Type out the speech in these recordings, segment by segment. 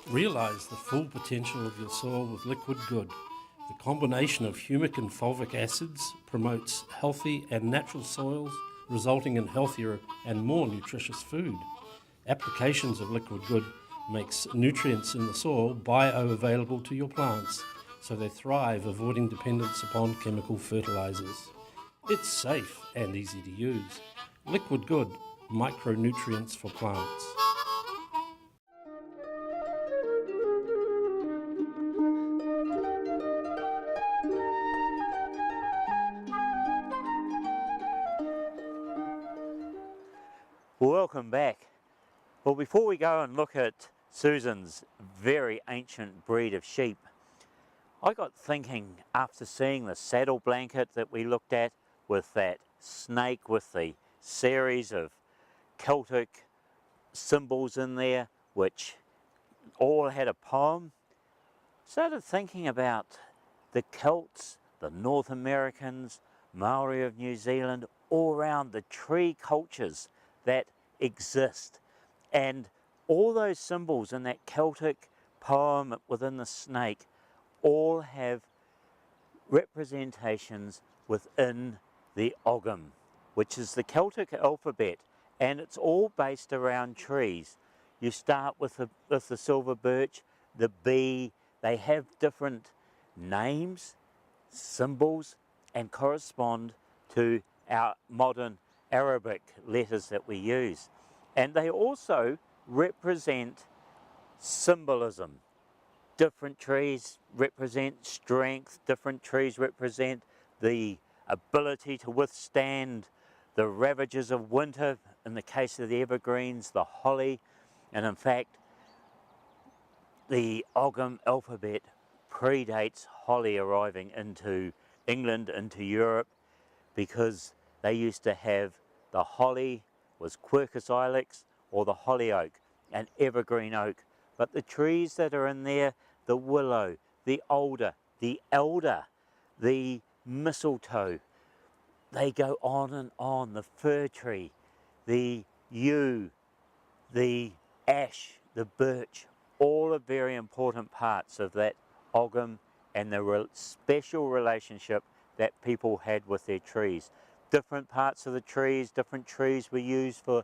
Realise the full potential of your soil with Liquid Good. The combination of humic and fulvic acids promotes healthy and natural soils, resulting in healthier and more nutritious food. Applications of Liquid Good makes nutrients in the soil bioavailable to your plants, so they thrive, avoiding dependence upon chemical fertilizers. It's safe and easy to use. Liquid Good, micronutrients for plants. Welcome back. Well, before we go and look at Susan's very ancient breed of sheep, I got thinking after seeing the saddle blanket that we looked at with that snake with the series of Celtic symbols in there, which all had a poem, started thinking about the Celts, the North Americans, Maori of New Zealand, all around the tree cultures that exist. And all those symbols in that Celtic poem within the snake all have representations within the Ogham, which is the Celtic alphabet, and it's all based around trees. You start with the silver birch, the bee. They have different names, symbols, and correspond to our modern Arabic letters that we use. And they also represent symbolism. Different trees represent strength, different trees represent the ability to withstand the ravages of winter, in the case of the evergreens, the holly. And in fact, the Ogham alphabet predates holly arriving into England, into Europe, because they used to have the holly was Quercus ilex, or the holly oak, an evergreen oak. But the trees that are in there, the willow, the alder, the elder, the mistletoe, they go on and on, the fir tree, the yew, the ash, the birch, all are very important parts of that Ogham and the special relationship that people had with their trees. Different parts of the trees, different trees were used for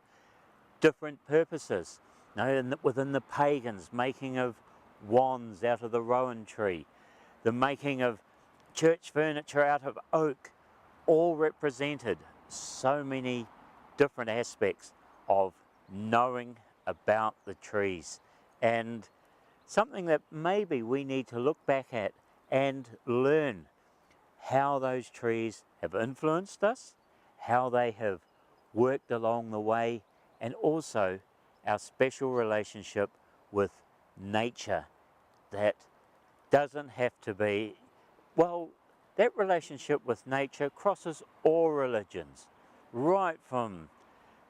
different purposes. Within the pagans, making of wands out of the rowan tree, the making of church furniture out of oak, all represented so many different aspects of knowing about the trees, and something that maybe we need to look back at and learn how those trees have influenced us, how they have worked along the way, and also our special relationship with nature that doesn't have to be, well, that relationship with nature crosses all religions, right from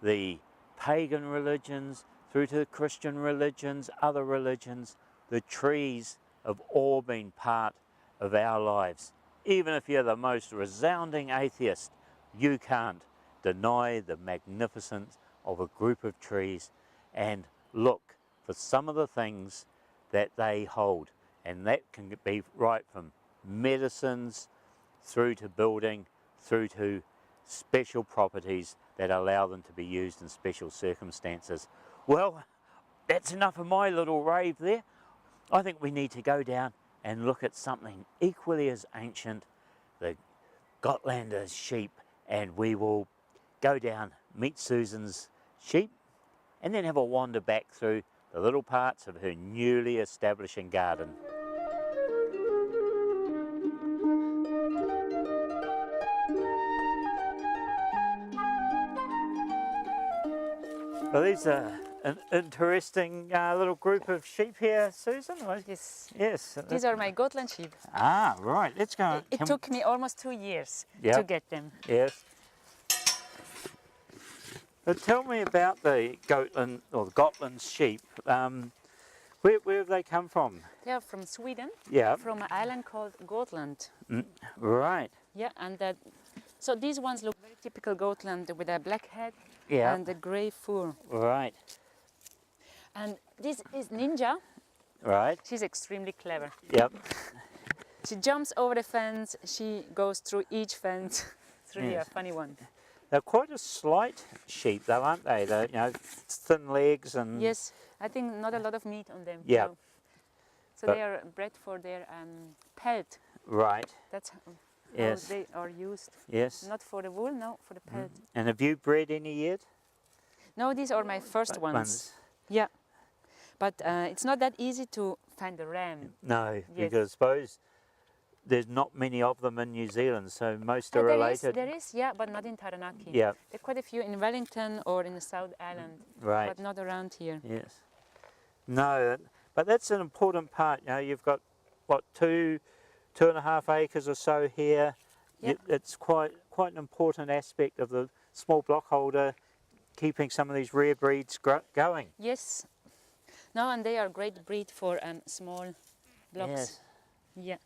the pagan religions through to the Christian religions, other religions. The trees have all been part of our lives. Even if you're the most resounding atheist, you can't deny the magnificence of a group of trees and look for some of the things that they hold. And that can be right from medicines through to building, through to special properties that allow them to be used in special circumstances. Well, that's enough of my little rave there. I think we need to go down and look at something equally as ancient, the Gotlanders sheep, and we will go down, meet Susan's sheep, and then have a wander back through the little parts of her newly establishing garden. Well, these are an interesting little group of sheep here, Susan. Yes. Yes. These are my Gotland sheep. Ah, right. Let's go. It took me almost 2 years Yep. to get them. Yes. But tell me about the Gotland or the Gotland sheep. Where have they come from? They are from Sweden. Yeah. From an island called Gotland. Right. Yeah, and so these ones look very typical Gotland with a black head and a grey fur. Right. And this is Ninja. Right. She's extremely clever. Yep. She jumps over the fence, she goes through each fence. It's really Yes. a funny one. They're quite a slight sheep, though, aren't they? They're, you know, thin legs and. Yes, I think not a lot of meat on them. Yeah. No. So But- they are bred for their pelt. Right. That's how Yes. they are used. Yes. Not for the wool, no, for the pelt. And have you bred any yet? No, these are my first ones. Yeah. But it's not that easy to find a ram. No, Yes. because I suppose there's not many of them in New Zealand, so most are related. There is, yeah, but not in Taranaki. Yeah. There are quite a few in Wellington or in the South Island, Right. but not around here. Yes. No, but that's an important part. You know, you've got what 2.5 acres or so here. Yep. It's quite an important aspect of the small block holder, keeping some of these rare breeds going. Yes. No, and they are a great breed for small blocks. Yes. Yeah.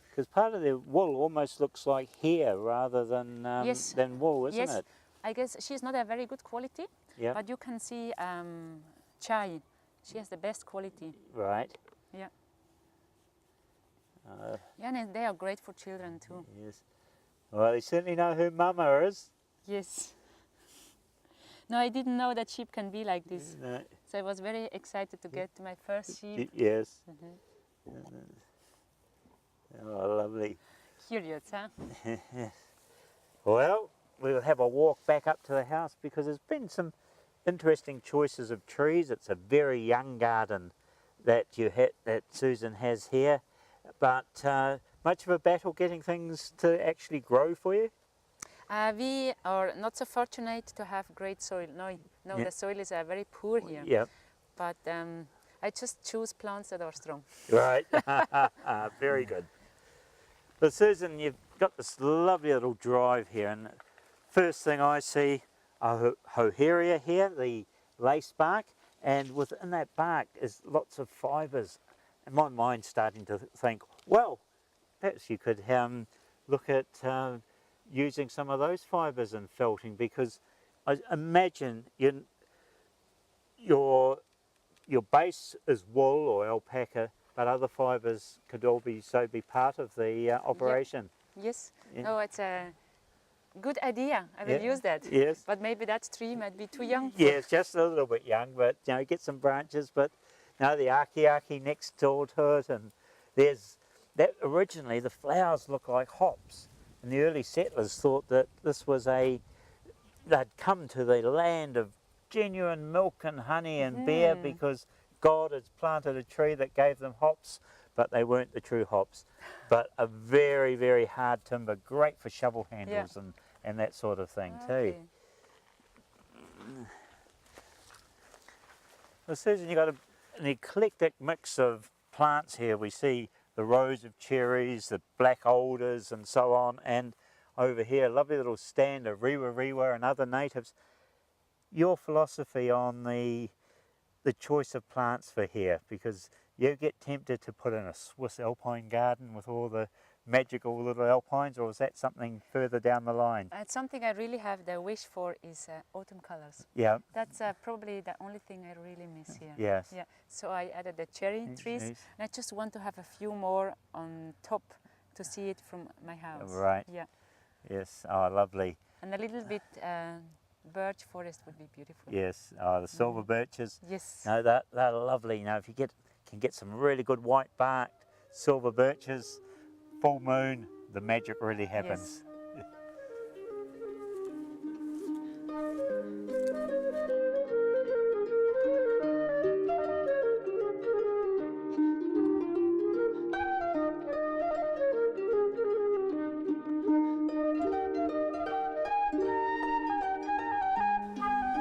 Because part of their wool almost looks like hair rather than Yes. than wool, isn't Yes. it? I guess she's not a very good quality, Yeah. but you can see Chai. She has the best quality. Right. Yeah. Yeah, and they are great for children too. Yes. Well, they certainly know who Mama is. Yes. No, I didn't know that sheep can be like this. No. So I was very excited to get my first sheep. Yes. Oh, lovely. Curious, huh? Well, we'll have a walk back up to the house because there's been some interesting choices of trees. It's a very young garden that that Susan has here, but much of a battle getting things to actually grow for you. We are not so fortunate to have great soil. No, Yeah. the soil is very poor here. Yeah. But I just choose plants that are strong. Right. Very good. But Susan, you've got this lovely little drive here, and first thing I see a Hoheria here, the lace bark, and within that bark is lots of fibres. And my mind's starting to think, well, perhaps you could look at using some of those fibres in felting, because I imagine your base is wool or alpaca, but other fibres could all be part of the operation. Yes. Yeah. No, it's a good idea. I will Yeah. use that. Yes. But maybe that tree might be too young. Yes, just a little bit young, but you know, get some branches. But you know, the aki next door to it, and there's that. Originally, the flowers look like hops, and the early settlers thought that this was they'd come to the land of genuine milk and honey and beer because God had planted a tree that gave them hops, but they weren't the true hops. But a very, very hard timber, great for shovel handles and that sort of thing too. Okay. Well, Susan, you've got an eclectic mix of plants here. We see the rows of cherries, the black alders and so on, and over here a lovely little stand of rewa and other natives. Your philosophy on the choice of plants for here, because you get tempted to put in a Swiss alpine garden with all the magical little alpines, or is that something further down the line? It's something I really have the wish for is autumn colors. Yeah. That's probably the only thing I really miss here. Yes. Yeah. So I added the cherry trees, Yes. and I just want to have a few more on top to see it from my house. Right. Yeah. Yes. Oh, lovely. And a little bit birch forest would be beautiful. Yes. Oh, the silver birches. Yes. No, they're lovely. You know, if you can get some really good white barked silver birches, full moon, the magic really happens. Yes.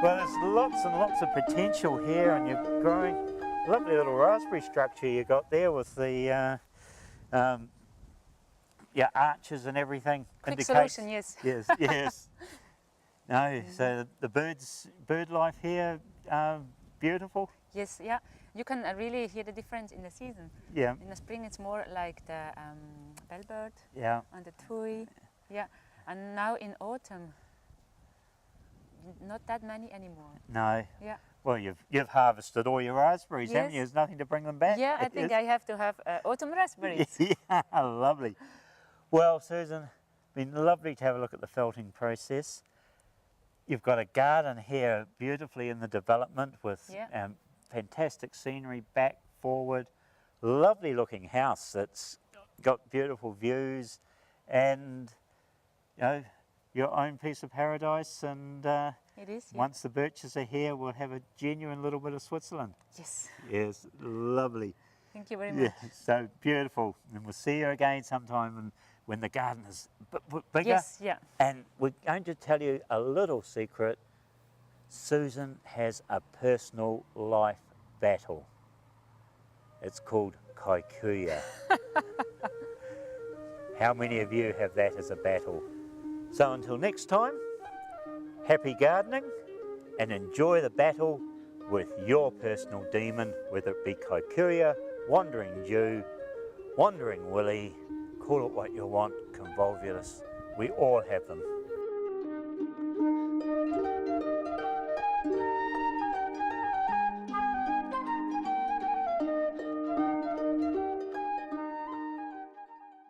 Well, there's lots and lots of potential here, and you're growing lovely little raspberry structure you got there with the arches and everything. Quick solution, yes. Yes, yes. No, so the bird life here, beautiful. Yes, yeah. You can really hear the difference in the season. Yeah, In the spring, it's more like the bellbird yeah. and the tui. Yeah. And now in autumn, not that many anymore. No. Yeah. Well, you've harvested all your raspberries, haven't you? Yes. There's nothing to bring them back. Yeah, I think I have to have autumn raspberries. Yeah, lovely. Well, Susan, been lovely to have a look at the felting process. You've got a garden here beautifully in the development with Yeah. fantastic scenery back, forward, lovely looking house that's got beautiful views and, you know, your own piece of paradise, and It is. Yeah. once the birches are here, we'll have a genuine little bit of Switzerland. Yes. Yes, lovely. Thank you very Yeah, much. so beautiful. And we'll see you again sometime when the garden is bigger. Yes. Yeah. And we're going to tell you a little secret. Susan has a personal life battle. It's called kikuya. How many of you have that as a battle? So until next time, happy gardening and enjoy the battle with your personal demon, whether it be kikuya, wandering Jew, wandering Willie, call it what you want, convolvulus. We all have them.